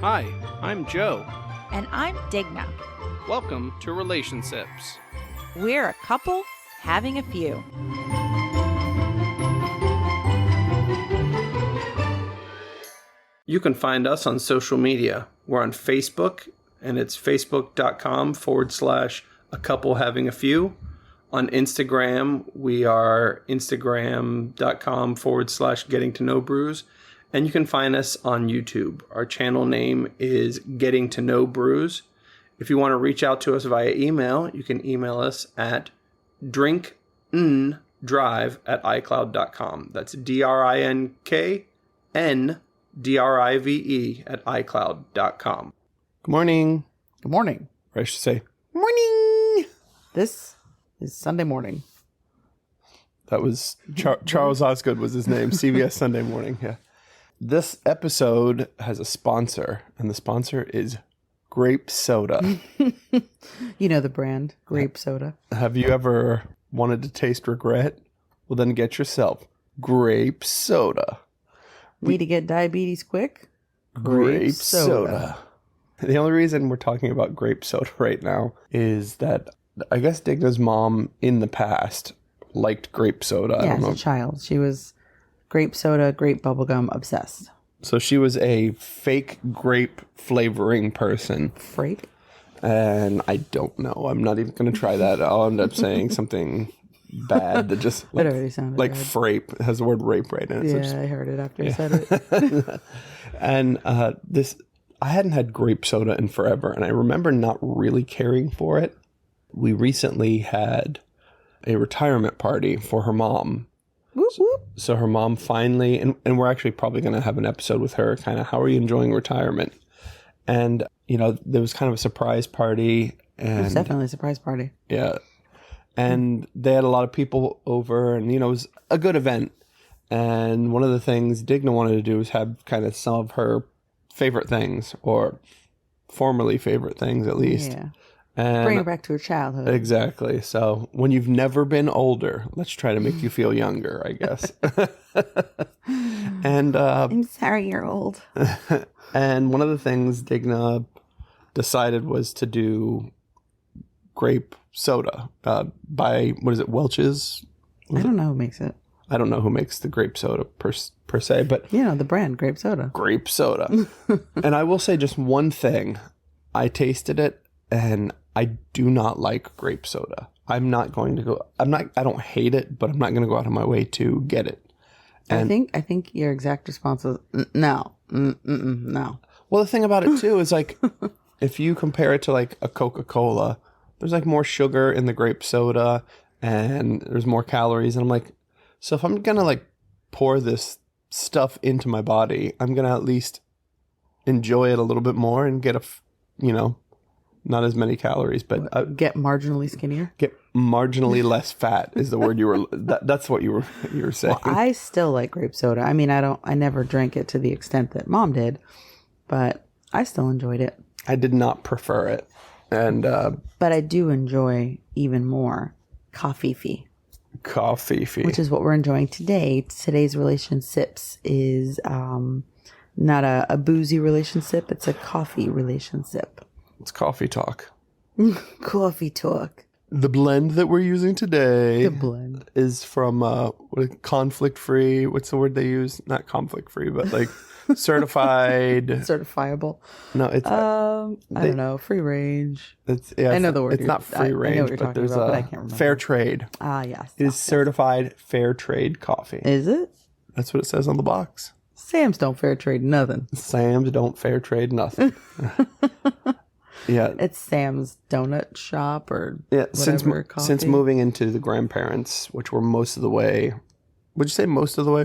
Hi, I'm Joe. And I'm Digna. Welcome to Relationships. We're a couple having a few. You can find us on social media. We're on Facebook, and it's facebook.com/a-couple-having-a-few. On Instagram, we are instagram.com/getting-to-know-brews. And you can find us on YouTube. Our channel name is Getting to Know Brews. If you want to reach out to us via email, you can email us at drinkndrive@icloud.com. That's drinkndrive@icloud.com. Good morning. Good morning. Or I should say, morning. This is Sunday morning. That was Charles Osgood was his name. CBS Sunday Morning. Yeah. This episode has a sponsor, and the sponsor is Grape Soda. You know the brand, Grape Soda. Have you ever wanted to taste regret? Well, then get yourself Grape Soda. Need to get diabetes quick? Grape Soda. The only reason we're talking about Grape Soda right now is that I guess Digna's mom in the past liked grape soda. Yeah, as a child. She was grape soda, grape bubblegum obsessed. So she was a fake grape flavoring person. Frape? And I don't know. I'm not even going to try that. I'll end up saying something bad that just It already sounded like bad. frape. It has the word rape right in it. Yeah, So I heard it after you said it. And I hadn't had grape soda in forever, and I remember not really caring for it. We recently had a retirement party for her mom. Whoop, whoop. So her mom finally, and we're actually probably going to have an episode with her, kind of, how are you enjoying retirement? And, there was kind of a surprise party. And It was definitely a surprise party. yeah. And they had a lot of people over, and, it was a good event. And one of the things Digna wanted to do was have kind of some of her favorite things, or formerly favorite things at least. Yeah. And Bring her back to her childhood. exactly. So when you've never been older, let's try to make you feel younger, I guess. And I'm sorry you're old. and one of the things Digna decided was to do grape soda by, what is it, Welch's? I don't know who makes it. I don't know who makes the grape soda per se, but The brand, Grape Soda. grape soda. And I will say just one thing. I tasted it, and I do not like grape soda. I don't hate it, but I'm not going to go out of my way to get it. And I think your exact response was, no. No. well, the thing about it too is like, if you compare it to like a Coca-Cola, there's like more sugar in the grape soda and there's more calories. And I'm like, so if I'm going to like pour this stuff into my body, I'm going to at least enjoy it a little bit more and get not as many calories, but Get marginally skinnier? get marginally less fat is the word you were. That's what you were saying. Well, I still like grape soda. I mean, I never drank it to the extent that Mom did, but I still enjoyed it. I did not prefer it, and But I do enjoy even more coffee, coffee. which is what we're enjoying today. Today's relationships is not a boozy relationship; it's a coffee relationship. It's coffee talk. Coffee talk. The blend that we're using today The blend. is from conflict free. What's the word they use? Not conflict free, but like certified. Certifiable. No, it's I don't know. Free range. I know the word It's you're- not free I know range, what you're but talking there's about, but I can't remember. fair trade. Ah, yes. It is certified fair trade coffee. Is it? That's what it says on the box. Sam's don't fair trade nothing. Sam's don't fair trade nothing. Yeah. It's Sam's Donut Shop or Yeah, whatever coffee. since moving into the grandparents, which were most of the way, would you say most of the way?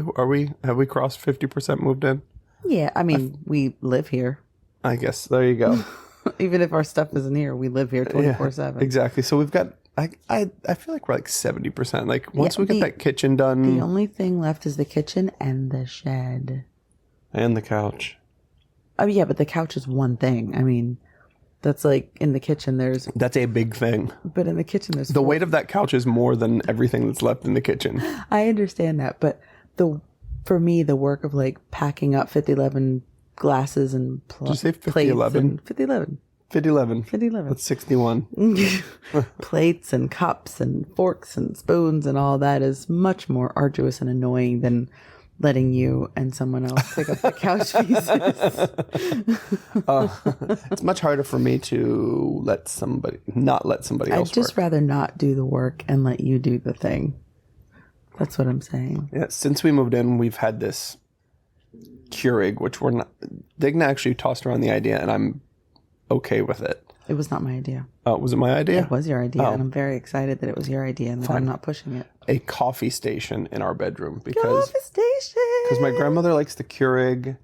Have we crossed 50% moved in? Yeah, I mean, we live here. I guess there you go. Even if our stuff isn't here, we live here 24/7. Exactly. So we've got. I feel like we're like 70%. Like once Yeah, we get that kitchen done, The only thing left is the kitchen and the shed. and the couch. Oh yeah, but the couch is one thing. I mean, that's like in the kitchen. That's a big thing. But in the kitchen, there's The weight of that couch is more than everything that's left in the kitchen. I understand that, but for me, the work of like packing up 5011 glasses and Did you say plates 50-11? and 50-11. 50-11. 50-11. That's 61. Plates and cups and forks and spoons and all that is much more arduous and annoying than letting you and someone else pick up the couch pieces. It's much harder for me to not let somebody else I'd just work. rather not do the work and let you do the thing. That's what I'm saying. Yeah, since we moved in, we've had this Keurig, which we're not. Digna actually tossed around the idea, and I'm okay with it. It was not my idea. Was it my idea? It was your idea, Oh. and I'm very excited that it was your idea and that I'm not pushing it. A coffee station in our bedroom because Coffee station! my grandmother likes the Keurig.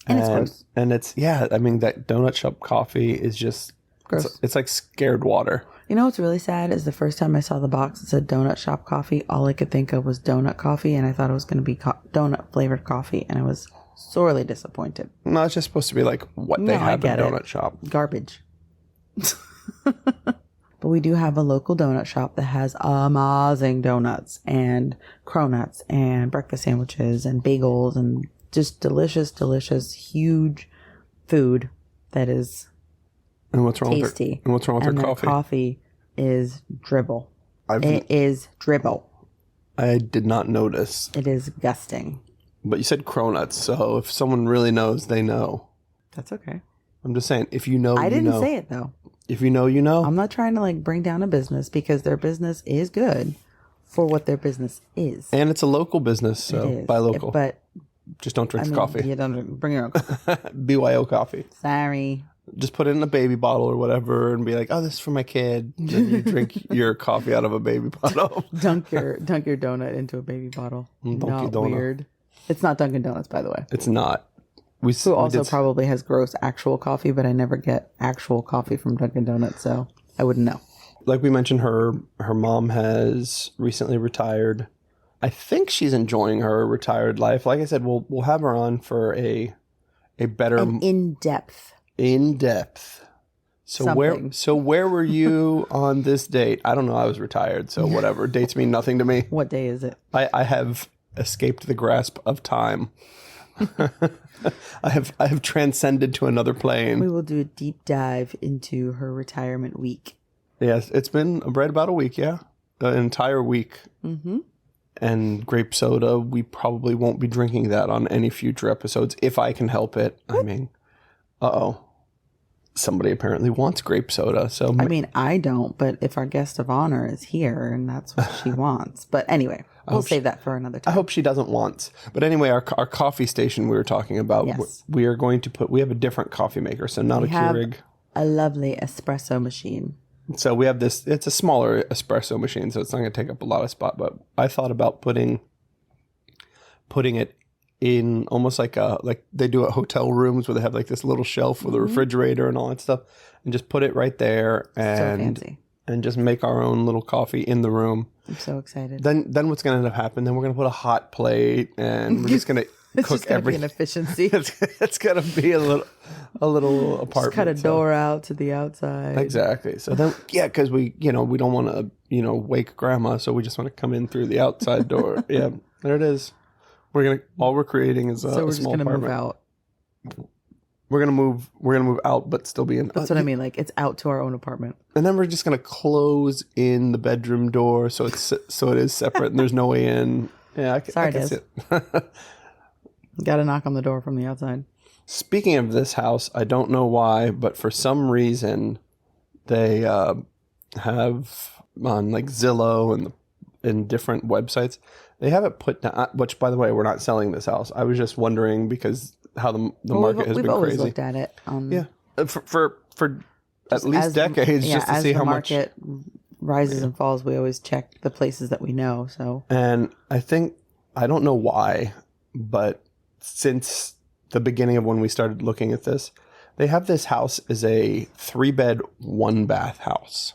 And it's gross. And it's, I mean, that donut shop coffee is just Gross. It's like scared water. You know what's really sad is the first time I saw the box that said donut shop coffee, all I could think of was donut coffee, and I thought it was going to be donut flavored coffee, and I was sorely disappointed. No, it's just supposed to be like what they have in a donut shop. Garbage. But we do have a local donut shop that has amazing donuts and cronuts and breakfast sandwiches and bagels and just delicious, delicious, huge food that is And what's wrong tasty. with and what's wrong with and their their coffee? coffee is dribble. It is dribble. I did not notice. It is gusting. But you said cronuts, so if someone really knows, they know. That's okay. I'm just saying, if you know, I you didn't know. say it though. If you know, you know. I'm not trying to like bring down a business because their business is good for what their business is. And it's a local business, so It is. buy local. But Just don't drink I the mean, coffee. you don't bring your own coffee. BYO coffee. Sorry. Just put it in a baby bottle or whatever and be like, oh, this is for my kid. Then you drink your coffee out of a baby bottle. Dunk your donut into a baby bottle. Dunkin' Not donut. weird. It's not Dunkin' Donuts, by the way. It's not. Who also probably has gross actual coffee, but I never get actual coffee from Dunkin' Donuts, so I wouldn't know. Like we mentioned, her mom has recently retired. I think she's enjoying her retired life. Like I said, we'll have her on for a better An in-depth. in-depth. So Something. where were you on this date? I don't know. I was retired, so whatever. Dates mean nothing to me. What day is it? I have escaped the grasp of time. I have transcended to another plane. We will do a deep dive into her retirement week. Yes, it's been right about a week, yeah. An entire week. Mm-hmm. And grape soda, we probably won't be drinking that on any future episodes if I can help it. I mean, somebody apparently wants grape soda. So I mean, I don't, but if our guest of honor is here and that's what she wants. But anyway, we'll save that for another I time. hope she doesn't want. But anyway, our coffee station we were talking about, Yes. we are going to we have a different coffee maker, so not a have Keurig. a lovely espresso machine. So we have this, it's a smaller espresso machine, so it's not going to take up a lot of spot. But I thought about putting it in almost like they do at hotel rooms where they have like this little shelf with a refrigerator and all that stuff, and just put it right there So and fancy. and just make our own little coffee in the room. I'm so excited. Then what's going to end up happening? Then we're going to put a hot plate and we're just going to It's cook just gonna be an everything. efficiency. It's going to be a little apartment. Just cut a so- door out to the outside. Exactly. So then, because we don't want to, wake grandma, so we just want to come in through the outside door. Yeah, there it is. All we're creating is So a we're just small gonna apartment. move out. We're gonna move out, but still be in. That's what I mean. Like it's out to our own apartment. And then we're just gonna close in the bedroom door, so it is separate, and there's no way in. Yeah, I Sorry, can Des. see it. Got to knock on the door from the outside. Speaking of this house, I don't know why, but for some reason, they have on like Zillow and different websites, they have it put down. Which, by the way, we're not selling this house. I was just wondering because how the market has we've been always crazy. looked at it. Yeah, for at least decades, just to as see the how much. market rises and falls, we always check the places that we know. So And I don't know why, but since the beginning of when we started looking at this, they have this house as a 3-bed, 1-bath house.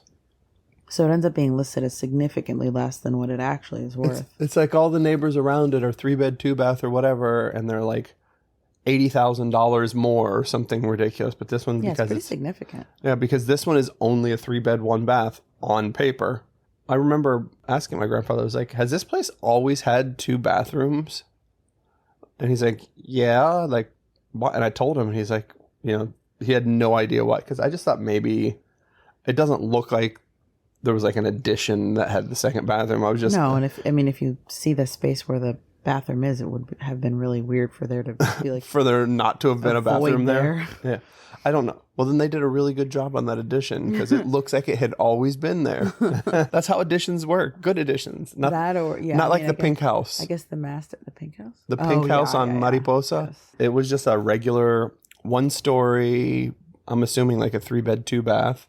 So it ends up being listed as significantly less than what it actually is worth. It's like all the neighbors around it are 3-bed, 2-bath or whatever, and they're like $80,000 more or something ridiculous. But this one, Yeah, because it's pretty significant. Yeah, because this one is only a 3-bed, 1-bath on paper. I remember asking my grandfather, I was like, has this place always had 2 bathrooms? And he's like, yeah, like why? And I told him, and he's like, he had no idea why. Because I just thought maybe it doesn't look like there was like an addition that had the second bathroom. I was just no. And if you see the space where the bathroom is, it would have been really weird for there to be like for there not to have been a bathroom there. Yeah. I don't know. Well, then they did a really good job on that addition because it looks like it had always been there. That's how additions work. Good additions. Not that or not like the pink house. I guess the pink house. The pink house on Mariposa. Yes. It was just a regular 1-story. I'm assuming like a 3-bed, 2-bath.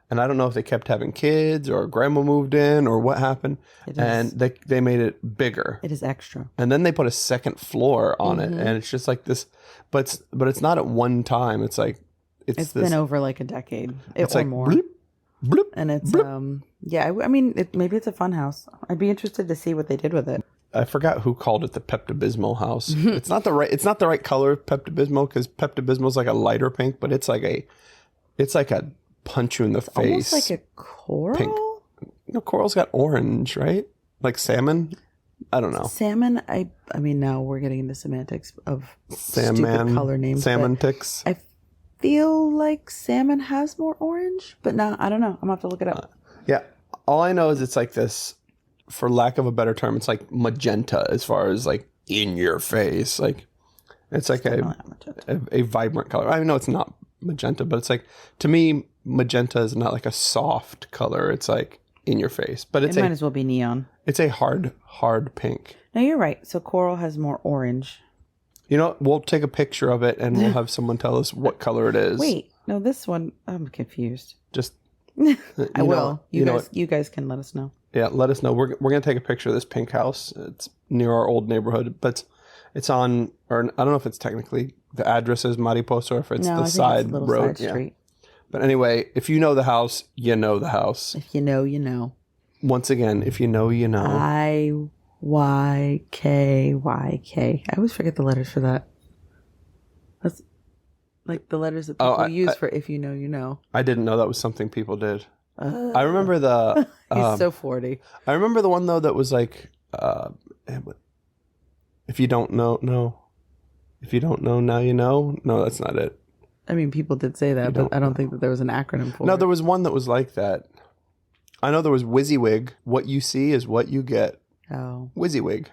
And I don't know if they kept having kids or grandma moved in or what happened. And they made it bigger. It is extra. And then they put a second floor on it, and it's just like this. But it's not at one time. It's like it's been over like a decade it's or like more. Bloop, bloop, and it's bloop. Maybe it's a fun house. I'd be interested to see what they did with it. I forgot who called it the Pepto-Bismol house. It's not the right color of Pepto-Bismol because Pepto-Bismol is like a lighter pink, but it's like a punch you in the face. Almost like a coral. Pink. Coral's got orange, right? Like salmon. I don't know. Salmon. I mean, now we're getting into semantics of stupid color names. Semantics. I feel like salmon has more orange, but no, I don't know. I'm gonna have to look it up. Yeah. All I know is it's like this, for lack of a better term, it's like magenta as far as like in your face. Like it's like a vibrant color. I know it's not magenta, but it's like, to me, magenta is not like a soft color. It's like in your face, but it might as well be neon. It's a hard pink. No, you're right. So coral has more orange. We'll take a picture of it and we'll have someone tell us what color it is. Wait, no, this one, I'm confused. Just I will. You guys can let us know. Yeah, let us know. We're gonna take a picture of this pink house. It's near our old neighborhood, but it's on, or I don't know if it's technically the address is Mariposa or if it's the side road. Side street. But anyway, if you know the house, you know the house. If you know, you know. Once again, if you know, you know. IYKYK. I always forget the letters for that. That's like the letters that people use for if you know, you know. I didn't know that was something people did. I remember the... He's so 40. I remember the one, though, that was like, if you don't know, no. If you don't know, now you know. No, that's not it. I mean, people did say that, but I don't think that there was an acronym for it. No, there was one that was like that. I know there was WYSIWYG. What you see is what you get. Oh. WYSIWYG.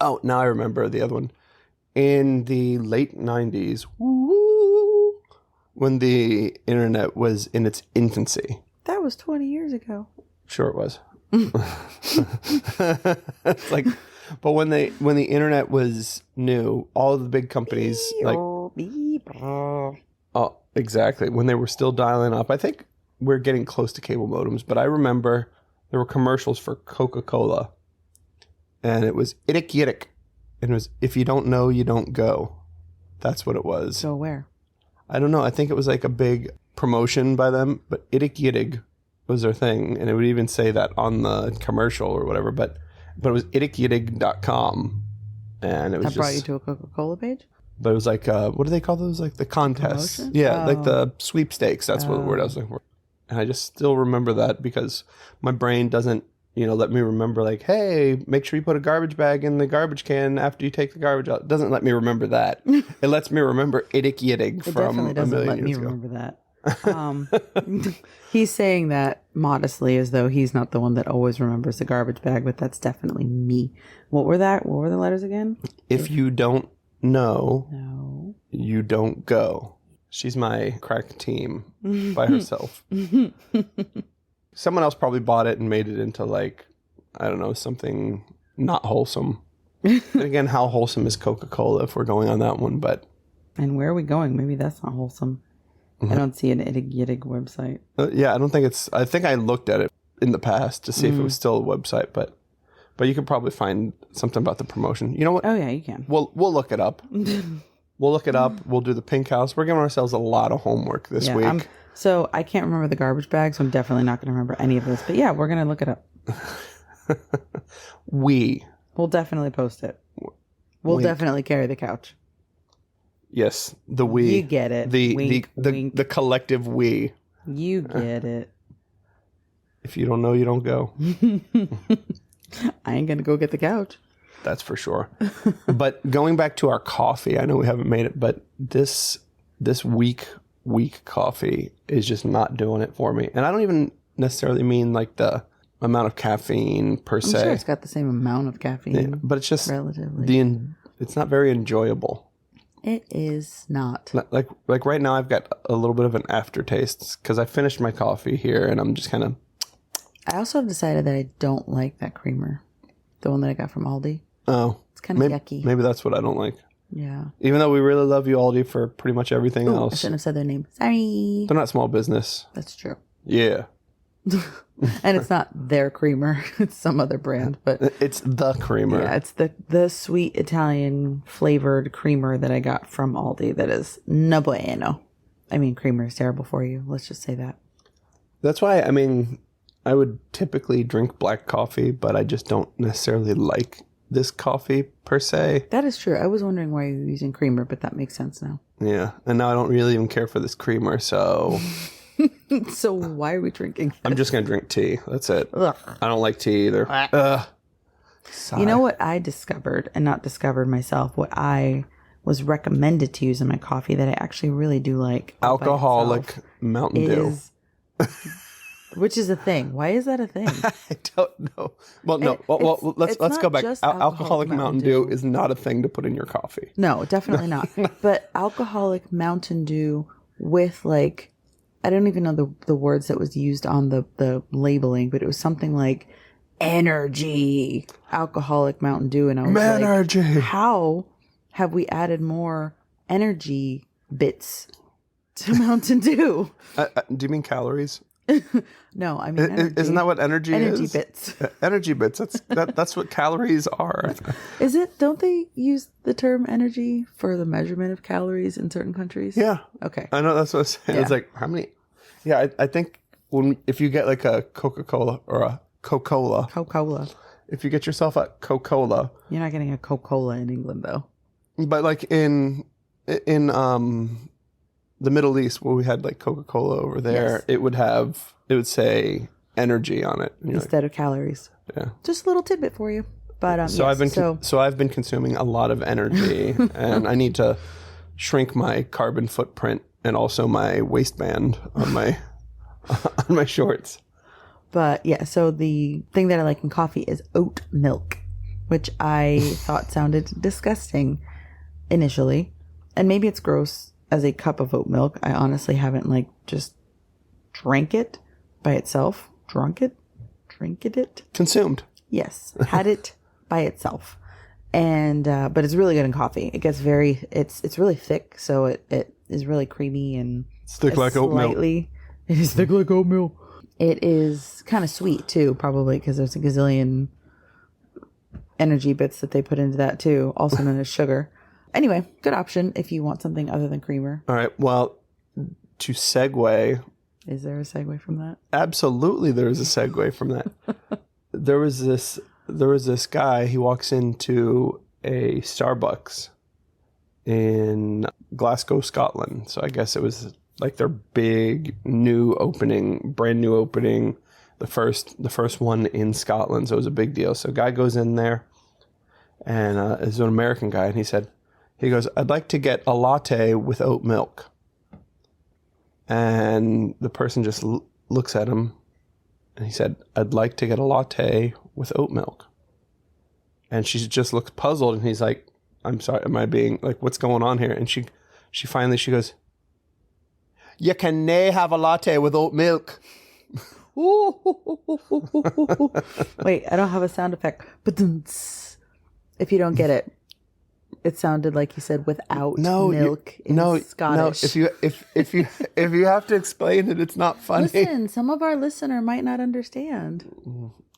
Oh, now I remember the other one. In the late 90s, when the internet was in its infancy. That was 20 years ago. Sure it was. It's like, but when the internet was new, all of the big companies oh, exactly. When they were still dialing up. I think we're getting close to cable modems, but I remember there were commercials for Coca-Cola. And it was Idik Yidik. And it was, if you don't know, you don't go. That's what it was. Go where? I don't know. I think it was like a big promotion by them, but Idik Yidik was their thing. And it would even say that on the commercial or whatever. But it was idikyidig.com. And it was brought you to a Coca-Cola page? But it was like, what do they call those? Like the contests. Promotion? Yeah, like the sweepstakes. That's what the word I was looking for. And I just still remember that because my brain doesn't, let me remember like, hey, make sure you put a garbage bag in the garbage can after you take the garbage out. It doesn't let me remember that. It lets me remember Idik Yidig from a million years ago. Remember that. He's saying that modestly as though he's not the one that always remembers the garbage bag, but that's definitely me. What were the letters again? If you don't know, no, you don't go. She's my crack team by herself. Someone else probably bought it and made it into like, I don't know, something not wholesome. And again, how wholesome is Coca-Cola if we're going on that one? But and where are we going? Maybe that's not wholesome. Mm-hmm. I don't see an Idig Yidig website. Yeah, I don't think it's. I think I looked at it in the past to see if it was still a website, but you could probably find something about the promotion. You know what? Oh yeah, you can. We'll look it up. We'll look it up. We'll do the pink house. We're giving ourselves a lot of homework this week. So I can't remember the garbage bag, so I'm definitely not going to remember any of this. But yeah, we're going to look it up. We'll definitely post it. We'll definitely carry the couch. Yes, the we. You get it. The collective we. You get it. If you don't know, you don't go. I ain't going to go get the couch. That's for sure. But going back to our coffee, I know we haven't made it, but this weak coffee is just not doing it for me. And I don't even necessarily mean like the amount of caffeine per se. I'm sure it's got the same amount of caffeine. Yeah, but it's just relatively. It's not very enjoyable. It is not. Like right now I've got a little bit of an aftertaste because I finished my coffee here and I'm just kind of... I also have decided that I don't like that creamer. The one that I got from Aldi. Oh. It's kind of yucky. Maybe that's what I don't like. Yeah. Even though we really love you, Aldi, for pretty much everything else. I shouldn't have said their name. Sorry. They're not small business. That's true. Yeah. And it's not their creamer. It's some other brand. But it's the creamer. Yeah, it's the sweet Italian flavored creamer that I got from Aldi that is no bueno. I mean, creamer is terrible for you. Let's just say that. That's why, I mean, I would typically drink black coffee, but I just don't necessarily like this coffee per se. That is true. I was wondering why you were using creamer, but that makes sense now. Yeah. And now I don't really even care for this creamer, so... So why are we drinking this? I'm just going to drink tea. That's it. Ugh. I don't like tea either. Ugh. You know what I discovered, and not discovered myself, what I was recommended to use in my coffee that I actually really do like. Alcoholic Mountain Dew. Which is a thing. Why is that a thing? I don't know. Well, no. Well, let's go back. Alcoholic Mountain Dew is not a thing to put in your coffee. No, definitely not. But alcoholic Mountain Dew with like, I don't even know the words that was used on the labeling, but it was something like energy, alcoholic Mountain Dew. And I was energy. Like, how have we added more energy bits to Mountain Dew? Do you mean calories? No, I mean energy. Isn't that what energy is? Energy bits. Energy bits. That's what calories are. Is it? Don't they use the term energy for the measurement of calories in certain countries? Yeah. Okay. I know, that's what I was saying. Yeah. It's like, how many? Yeah, I think if you get like a Coca-Cola or a Coca-Cola. Coca-Cola. If you get yourself a Coca-Cola. You're not getting a Coca-Cola in England, though. But like in the Middle East, where we had like Coca-Cola over there, Yes. it would say energy on it Instead of calories. Yeah. Just a little tidbit for you. But So I've been consuming a lot of energy, and I need to shrink my carbon footprint and also my waistband on my on my shorts. But yeah, so the thing that I like in coffee is oat milk, which I thought sounded disgusting initially, and maybe it's gross as a cup of oat milk. I honestly haven't like just drank it by itself. Consumed. Yes, had it by itself, and but it's really good in coffee. It gets it's really thick, so it is really creamy and It's thick like oatmeal. It is thick like oatmeal. It is kind of sweet too, probably because there's a gazillion energy bits that they put into that too, also known as sugar. Anyway, good option if you want something other than creamer. All right. Well, to segue. Is there a segue from that? Absolutely, there is a segue from that. There was this guy. He walks into a Starbucks in Glasgow, Scotland. So I guess it was like their big brand new opening, the first one in Scotland. So it was a big deal. So a guy goes in there, and is an American guy, and he goes, "I'd like to get a latte with oat milk." And the person just looks at him, and he said, "I'd like to get a latte with oat milk." And she just looks puzzled, and he's like, "I'm sorry, am I being like, what's going on here?" And she finally goes, "You can nae have a latte with oat milk." Wait, I don't have a sound effect. But if you don't get it, it sounded like you said without milk in Scottish. No, if you have to explain it, it's not funny. Listen, some of our listener might not understand.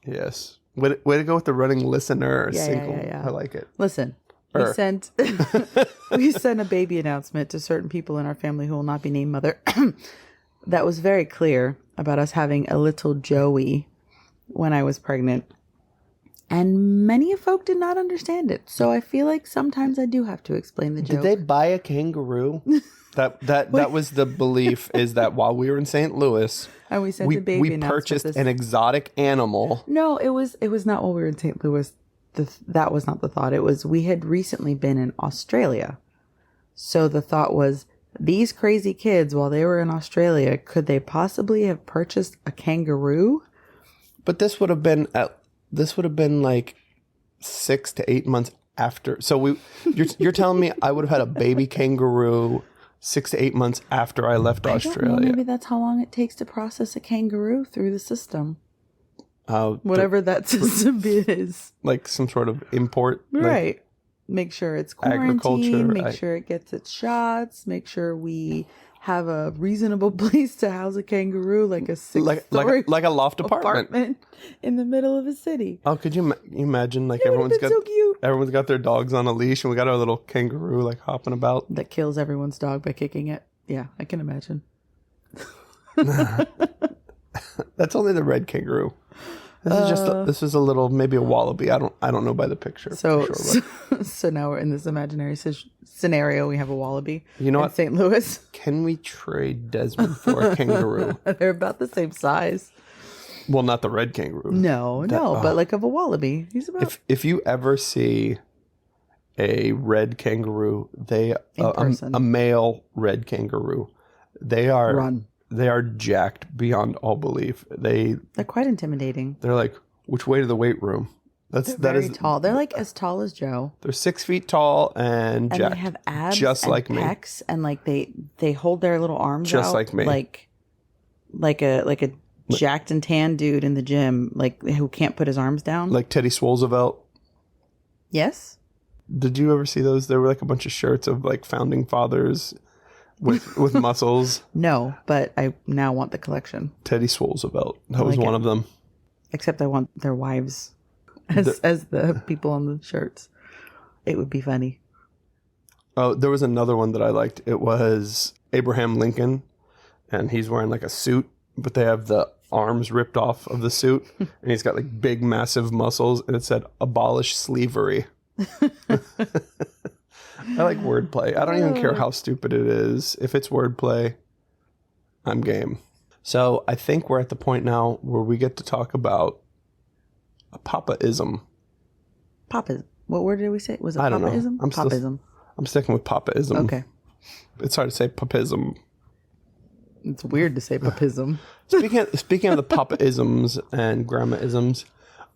Yes. Way to go with the running listener single. Yeah. I like it. Listen, we sent a baby announcement to certain people in our family who will not be named mother that was very clear about us having a little Joey when I was pregnant. And many of folk did not understand it. So I feel like sometimes I do have to explain the joke. Did they buy a kangaroo? That was the belief, is that while we were in St. Louis, and we sent a baby we purchased an exotic animal. No, it was not while we were in St. Louis. that was not the thought. It was we had recently been in Australia. So the thought was, these crazy kids, while they were in Australia, could they possibly have purchased a kangaroo? But this would have been like 6 to 8 months after. So you're telling me I would have had a baby kangaroo 6 to 8 months after I left Australia? I don't know, maybe that's how long it takes to process a kangaroo through the system. Whatever that system is. Like some sort of import? Right. Like make sure it's quarantined, agriculture. Make sure it gets its shots, make sure we have a reasonable place to house a kangaroo, like a six-story like a loft apartment in the middle of a city. Oh, could you imagine? Like It everyone's would've been so cute. Everyone's got their dogs on a leash, and we got our little kangaroo like hopping about. That kills everyone's dog by kicking it. Yeah, I can imagine. That's only the red kangaroo. This is a little, maybe a wallaby. I don't know by the picture. So now we're in this imaginary scenario. We have a wallaby. You know in what? St. Louis. Can we trade Desmond for a kangaroo? They're about the same size. Well, not the red kangaroo. No, but like of a wallaby. He's about. If you ever see a red kangaroo, a male red kangaroo, they are run. They are jacked beyond all belief. They're quite intimidating. They're like, which way to the weight room? They're very tall. They're like as tall as Joe. They're 6 feet tall and jacked. And they have abs just and like pecs, and like they hold their little arms just out like me, like a jacked and tan dude in the gym, like who can't put his arms down, like Teddy Swoelsevelt. Yes. Did you ever see those? There were like a bunch of shirts of like founding fathers with muscles. No, but I now want the collection. Teddy Swoelsevelt. That was one of them. Except I want their wives as the people on the shirts. It would be funny. Oh, there was another one that I liked. It was Abraham Lincoln, and he's wearing like a suit, but they have the arms ripped off of the suit, and he's got like big, massive muscles, and it said "Abolish slavery." I like wordplay. I don't even care how stupid it is. If it's wordplay, I'm game. So I think we're at the point now where we get to talk about a Papaism. Papaism. What word did we say? Was it I don't Papaism? know. Papaism. I'm sticking with Papaism. Okay. It's hard to say Papism. It's weird to say Papism. Speaking of the Papaisms and Grandmaisms,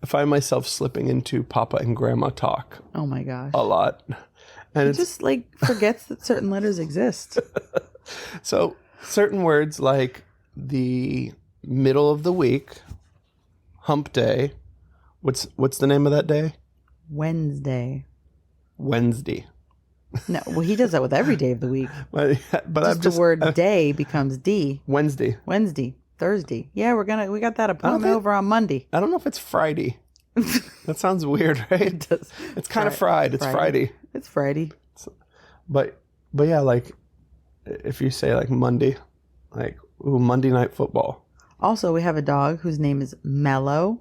I find myself slipping into Papa and Grandma talk. Oh my gosh. A lot. And it just like forgets that certain letters exist. So certain words like the middle of the week, hump day. What's the name of that day? Wednesday. No, well, he does that with every day of the week. but just the word day becomes D. Wednesday. Thursday. Yeah, we got that appointment over on Monday. I don't know if it's Friday. That sounds weird, right? It does. It's kind of fried. It's Friday. It's Friday. But yeah, like if you say like Monday, like Monday Night Football. Also, we have a dog whose name is Mellow.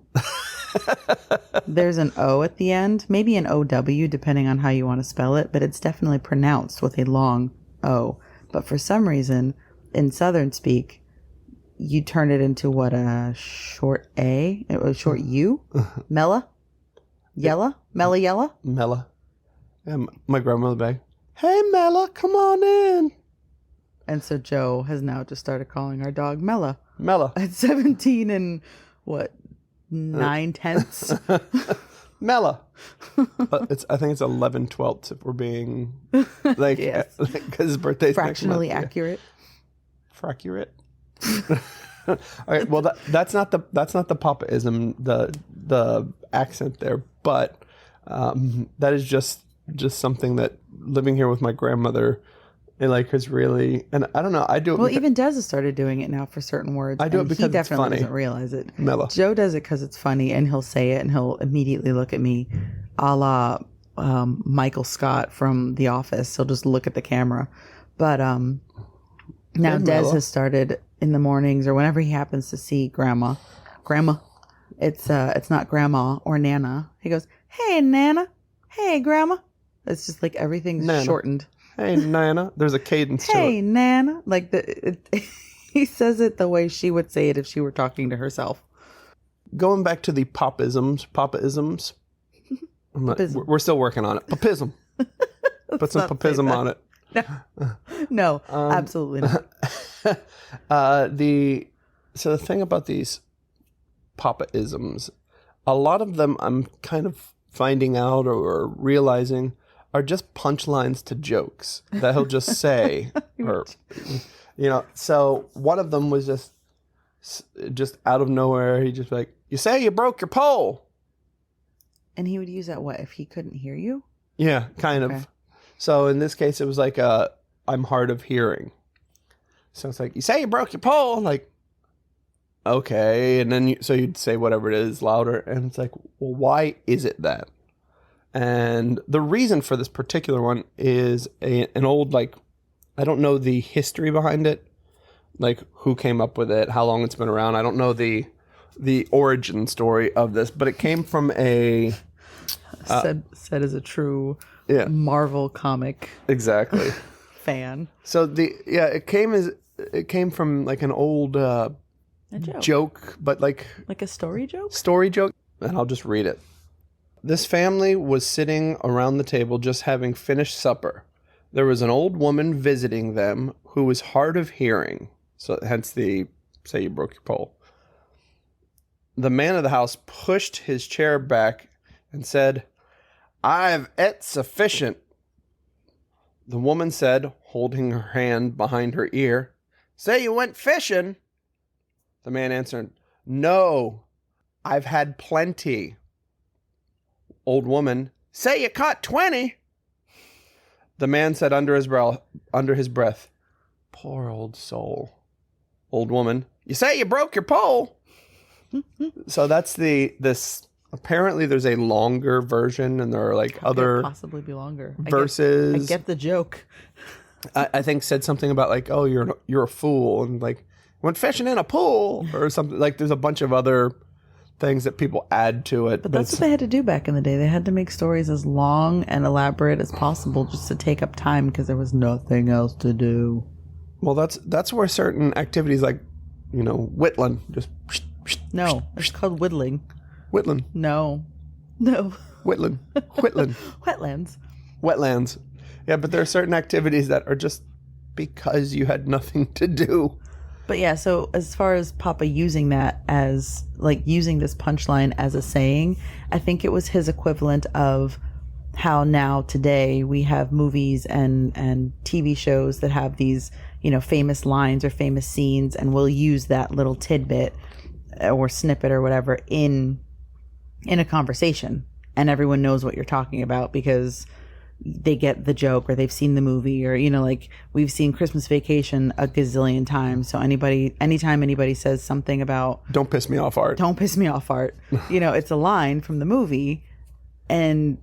There's an O at the end, maybe an OW, depending on how you want to spell it, but it's definitely pronounced with a long O. But for some reason, in Southern speak, you turn it into what, a short A? It was short U? Mella? Yella? Mella Yella? Mella. And my grandmother back, hey Mella, come on in. And so Joe has now just started calling our dog Mella. Mella. At 17 and what, 9/10? Mella. I think it's 11/12 if we're being like, yes, because his birthday's fractionally accurate. Fracurate. All right. Well, that's not the Papaism, the accent there, but that is just something that living here with my grandmother, it like has really, and I don't know. I do it. Well, even Des has started doing it now for certain words. I do it because he definitely it's funny. Doesn't realize it. Mella. Joe does it because it's funny, and he'll say it, and he'll immediately look at me, a la Michael Scott from The Office. He'll just look at the camera. But now Des has started in the mornings or whenever he happens to see Grandma. It's not Grandma or Nana. He goes, "Hey Nana, hey Grandma." It's just like everything's Nana. shortened. Hey Nana, there's a cadence to it. Hey Nana, like he says it the way she would say it if she were talking to herself. Going back to the Papaisms. I'm not, Papism. we're still working on it. Papism. Put some not say papism that. on it. No, absolutely not. So the thing about these Papa-isms, a lot of them I'm kind of finding out or realizing are just punchlines to jokes that he'll just say, or So one of them was just out of nowhere. He just like, "You say you broke your pole." And he would use that what if he couldn't hear you? Yeah, kind Okay. of. So in this case, it was like I'm hard of hearing. So it's like, "You say you broke your pole," like, okay, and then you'd say whatever it is louder, and it's like, well, why is it that? And the reason for this particular one is an old, like, I don't know the history behind it, like who came up with it, how long it's been around. I don't know the origin story of this, but it came from a Said as a true yeah, Marvel comic exactly. fan. So it came from like an old A joke. joke, but like Like a story joke? story joke, and I'll just read it. This family was sitting around the table just having finished supper. There was an old woman visiting them who was hard of hearing, so hence the say you broke your pole. The man of the house pushed his chair back and said, "I've et sufficient." The woman said, holding her hand behind her ear, "Say you went fishing." The man answered, "No, I've had plenty." Old woman, "Say you caught 20." The man said under his breath, "Poor old soul." Old woman, "You say you broke your pole." So that's this. Apparently, there's a longer version, and there are like How could it other possibly be longer. verses. I get the joke. I think said something about like, "Oh, you're a fool," and like went fishing in a pool or something. Like there's a bunch of other things that people add to it. But that's what they had to do back in the day. They had to make stories as long and elaborate as possible just to take up time because there was nothing else to do. Well, that's where certain activities like, whittling, just No, it's called whittling. whittling, No. whittling, Wetlands. wetlands. Yeah, but there are certain activities that are just because you had nothing to do. But yeah, so as far as Papa using that as, like, using this punchline as a saying, I think it was his equivalent of how now today we have movies and TV shows that have these, famous lines or famous scenes, and we'll use that little tidbit or snippet or whatever in a conversation, and everyone knows what you're talking about because they get the joke or they've seen the movie, or like we've seen Christmas Vacation a gazillion times. So anytime anybody says something about "Don't piss me off, Art." "Don't piss me off, Art," it's a line from the movie, and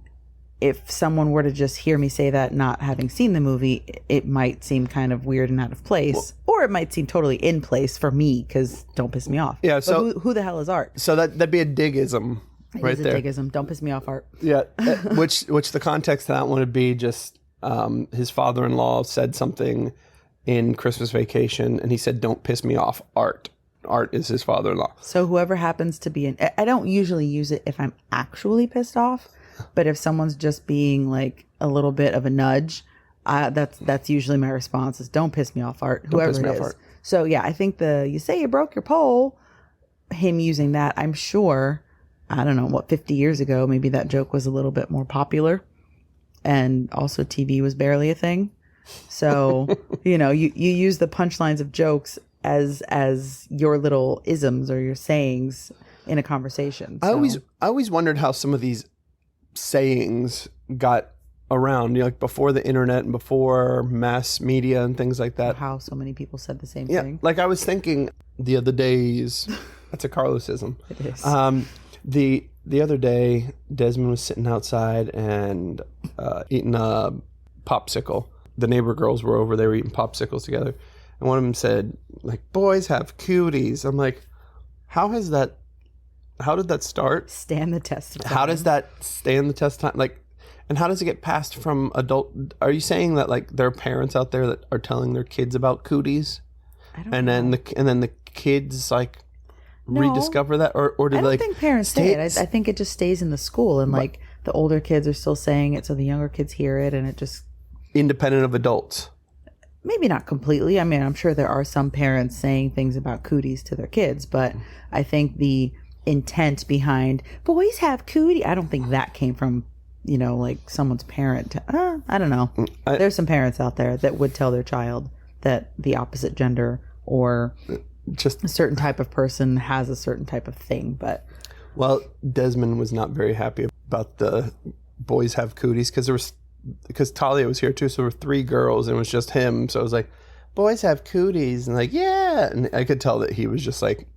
if someone were to just hear me say that not having seen the movie, it might seem kind of weird and out of place, or it might seem totally in place for me because "don't piss me off." Yeah, But so- who the hell is Art? So that'd be a digism right It's a there. digism. "Don't piss me off, Art." Yeah, which the context of that one would be just his father-in-law said something in Christmas Vacation, and he said, "Don't piss me off, Art." Art is his father-in-law. So whoever happens to be I don't usually use it if I'm actually pissed off, but if someone's just being like a little bit of a nudge, that's usually my response is "Don't piss me off, Art." Whoever piss me it off, is. Art. So yeah, I think "you say you broke your pole," him using that, I'm sure, I don't know, 50 years ago, maybe that joke was a little bit more popular, and also TV was barely a thing. So, you use the punchlines of jokes as your little isms or your sayings in a conversation. I So- always wondered how some of these sayings got around, like before the internet and before mass media and things like that. how so many people said the same Yeah, thing. like I was thinking the other days. That's a Carlosism. It is. The other day, Desmond was sitting outside and eating a popsicle. The neighbor girls were over. They were eating popsicles together, and one of them said, "Like boys have cuties." I'm like, how did that start? Stand the test of time. How does that stand the test of time? Like, and how does it get passed from adult? Are you saying that like there are parents out there that are telling their kids about cooties, I don't and know. then the kids like rediscover that, or do I they don't like think parents say it. I think it just stays in the school, and like the older kids are still saying it, so the younger kids hear it, and it just independent of adults? maybe not completely. I mean, I'm sure there are some parents saying things about cooties to their kids, but I think the intent behind boys have cootie, I don't think that came from, like someone's parent. I don't know. There's some parents out there that would tell their child that the opposite gender or just a certain type of person has a certain type of thing, but well, Desmond was not very happy about the boys have cooties because Talia was here too, so there were 3 girls and it was just him. So I was like, boys have cooties, and like, yeah, and I could tell that he was just like,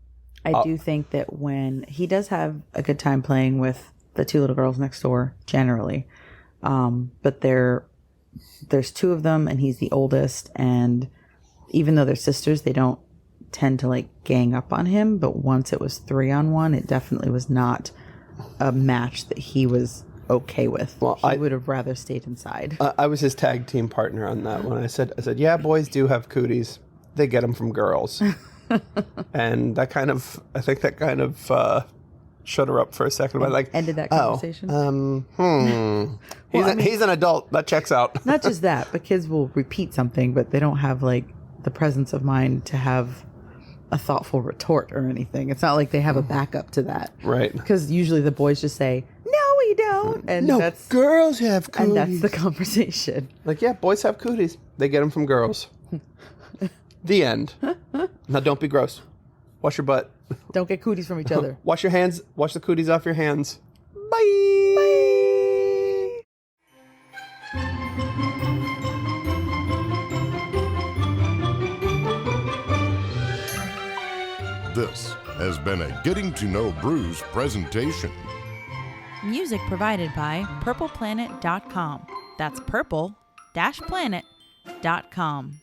I do think that when he does have a good time playing with the 2 little girls next door, generally, but there's 2 of them and he's the oldest, and even though they're sisters, they don't tend to like gang up on him. But once it was 3-on-1, it definitely was not a match that he was okay with. Well, he would have rather stayed inside. I was his tag team partner on that one. I said, yeah, boys do have cooties. They get them from girls. And I think that kind of shut her up for a second. But like ended that conversation. He's an adult. That checks out. Not just that, but kids will repeat something, but they don't have like the presence of mind to have a thoughtful retort or anything. It's not like they have a backup to that. Right. Because usually the boys just say, no, we don't. And no, that's girls have cooties. And that's the conversation. Like, yeah, boys have cooties. They get them from girls. The end. Now, don't be gross. Wash your butt. Don't get cooties from each other. Wash your hands. Wash the cooties off your hands. Bye. Bye. This has been a Getting to Know Brews presentation. Music provided by purpleplanet.com. That's purple-planet.com.